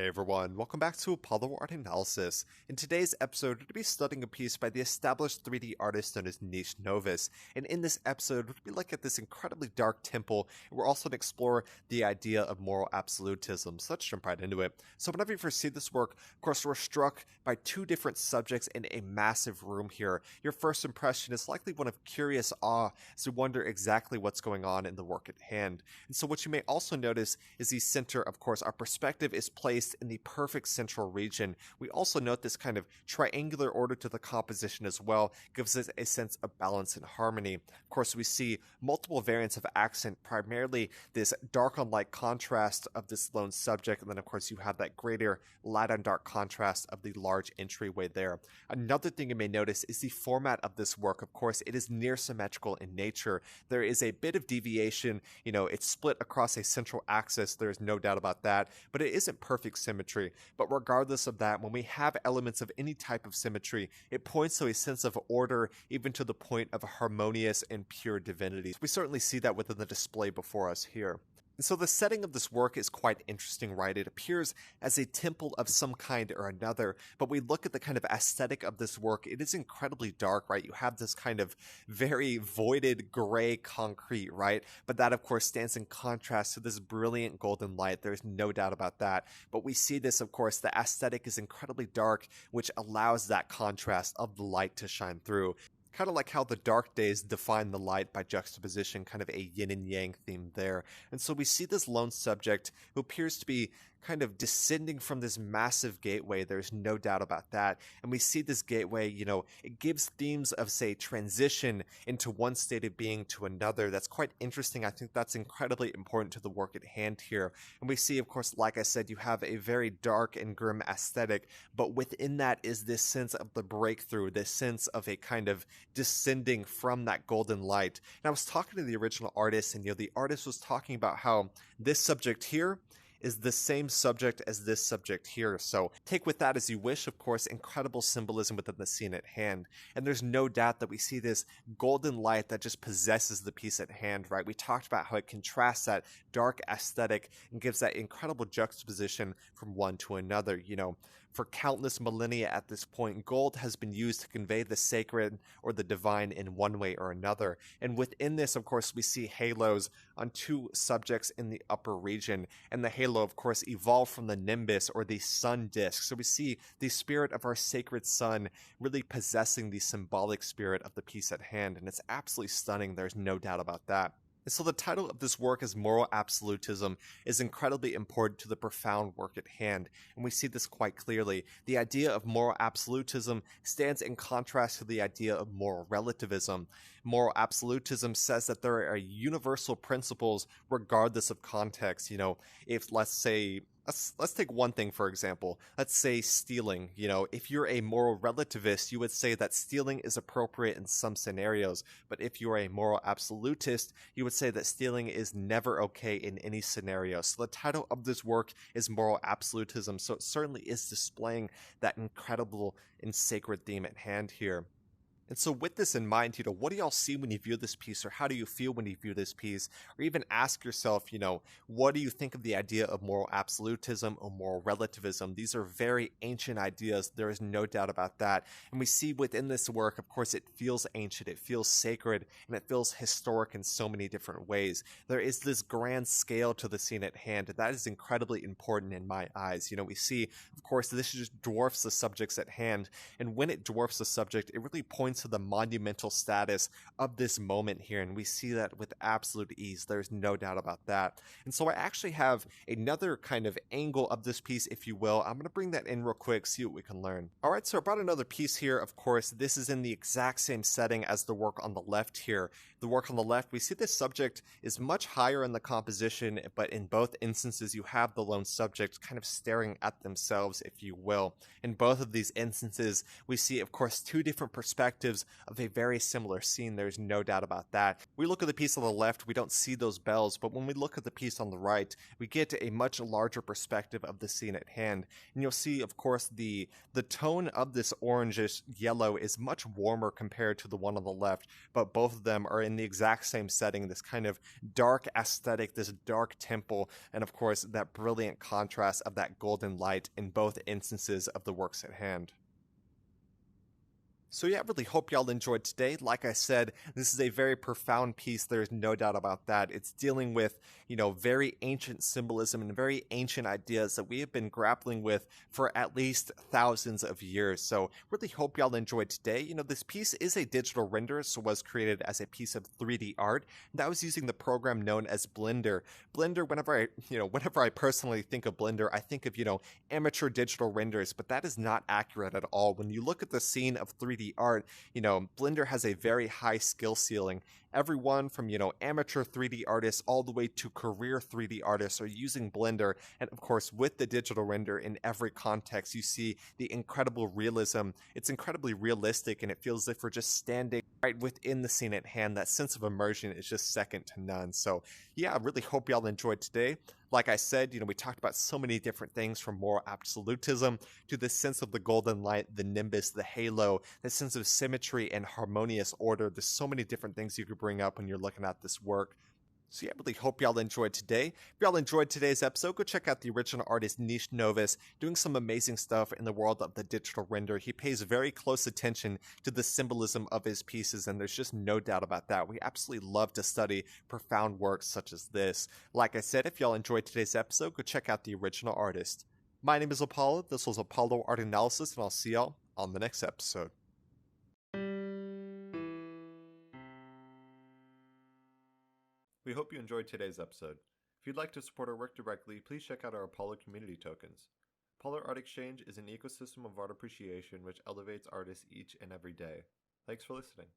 Hey everyone, welcome back to Apollo Art Analysis. In today's episode, we're going to be studying a piece by the established 3D artist known as novus. And in this episode, we're going to be looking at this incredibly dark temple, and we're also going to explore the idea of moral absolutism. So let's jump right into it. So whenever you first see this work, of course, we're struck by two different subjects in a massive room here. Your first impression is likely one of curious awe as you wonder exactly what's going on in the work at hand. And so what you may also notice is the center, of course, our perspective is placed in the perfect central region. We also note this kind of triangular order to the composition as well, gives us a sense of balance and harmony. Of course, we see multiple variants of accent, primarily this dark on light contrast of this lone subject, and then of course you have that greater light on dark contrast of the large entryway there. Another thing you may notice is the format of this work. Of course, it is near symmetrical in nature. There is a bit of deviation, it's split across a central axis, there's no doubt about that, but it isn't perfect symmetry. But regardless of that, when we have elements of any type of symmetry, it points to a sense of order, even to the point of a harmonious and pure divinity. We certainly see that within the display before us here. And so the setting of this work is quite interesting, right? It appears as a temple of some kind or another, but we look at the kind of aesthetic of this work, it is incredibly dark, right? You have this kind of very voided gray concrete, right? But that, of course, stands in contrast to this brilliant golden light. There's no doubt about that. But we see this, of course, the aesthetic is incredibly dark, which allows that contrast of the light to shine through. Kind of like how the dark days define the light by juxtaposition, kind of a yin and yang theme there. And so we see this lone subject who appears to be kind of descending from this massive gateway. There's no doubt about that. And we see this gateway, it gives themes of, say, transition into one state of being to another. That's quite interesting. I think that's incredibly important to the work at hand here. And we see, of course, like I said, you have a very dark and grim aesthetic, but within that is this sense of the breakthrough, this sense of a kind of descending from that golden light. And I was talking to the original artist, and the artist was talking about how this subject here is the same subject as this subject here. So take with that as you wish. Of course, incredible symbolism within the scene at hand. And there's no doubt that we see this golden light that just possesses the piece at hand, right? We talked about how it contrasts that dark aesthetic and gives that incredible juxtaposition from one to another. For countless millennia at this point, gold has been used to convey the sacred or the divine in one way or another. And within this, of course, we see halos on two subjects in the upper region. And the halo, of course, evolved from the nimbus or the sun disk. So we see the spirit of our sacred sun really possessing the symbolic spirit of the piece at hand. And it's absolutely stunning. There's no doubt about that. And so the title of this work is Moral Absolutism is incredibly important to the profound work at hand, and we see this quite clearly. The idea of moral absolutism stands in contrast to the idea of moral relativism. Moral absolutism says that there are universal principles regardless of context. If let's take one thing, for example. Let's say stealing. If you're a moral relativist, you would say that stealing is appropriate in some scenarios. But if you're a moral absolutist, you would say that stealing is never okay in any scenario. So the title of this work is Moral Absolutism. So it certainly is displaying that incredible and sacred theme at hand here. And so with this in mind, what do y'all see when you view this piece, or how do you feel when you view this piece? Or even ask yourself, what do you think of the idea of moral absolutism or moral relativism? These are very ancient ideas. There is no doubt about that. And we see within this work, of course, it feels ancient, it feels sacred, and it feels historic in so many different ways. There is this grand scale to the scene at hand, and that is incredibly important in my eyes. We see, of course, this just dwarfs the subjects at hand. And when it dwarfs the subject, it really points to the monumental status of this moment here, and we see that with absolute ease. There's no doubt about that. And so I actually have another kind of angle of this piece, if you will. I'm going to bring that in real quick, see what we can learn. All right, so I brought another piece here. Of course, this is in the exact same setting as the work on the left here. The work on the left, we see this subject is much higher in the composition, but in both instances, you have the lone subject kind of staring at themselves, if you will. In both of these instances, we see, of course, two different perspectives representatives of a very similar scene, there's no doubt about that. We look at the piece on the left, we don't see those bells, but when we look at the piece on the right, we get a much larger perspective of the scene at hand. And you'll see, of course, the tone of this orangish yellow is much warmer compared to the one on the left, but both of them are in the exact same setting, this kind of dark aesthetic, this dark temple, and of course that brilliant contrast of that golden light in both instances of the works at hand. So yeah, I really hope y'all enjoyed today. Like I said, this is a very profound piece. There's no doubt about that. It's dealing with, very ancient symbolism and very ancient ideas that we have been grappling with for at least thousands of years. So really hope y'all enjoyed today. This piece is a digital render, so was created as a piece of 3D art. And I was using the program known as Blender. Blender, whenever I personally think of Blender, I think of, amateur digital renders, but that is not accurate at all. When you look at the scene of 3D art, Blender has a very high skill ceiling. Everyone from, amateur 3D artists all the way to career 3D artists are using Blender. And of course, with the digital render in every context, you see the incredible realism. It's incredibly realistic, and it feels as if we're just standing right within the scene at hand. That sense of immersion is just second to none. So yeah, I really hope y'all enjoyed today. Like I said, we talked about so many different things, from more absolutism to the sense of the golden light, the nimbus, the halo, the sense of symmetry and harmonious order. There's so many different things you could bring up when you're looking at this work. So yeah, I really hope y'all enjoyed today. If y'all enjoyed today's episode, go check out the original artist near-symmetrical doing some amazing stuff in the world of the digital render. He pays very close attention to the symbolism of his pieces, and there's just no doubt about that. We absolutely love to study profound works such as this. Like I said, if y'all enjoyed today's episode, go check out the original artist. My name is Apollo. This was Apollo Art Analysis, and I'll see y'all on the next episode. We hope you enjoyed today's episode. If you'd like to support our work directly, please check out our Apollo community tokens. Apollo Art Exchange is an ecosystem of art appreciation which elevates artists each and every day. Thanks for listening.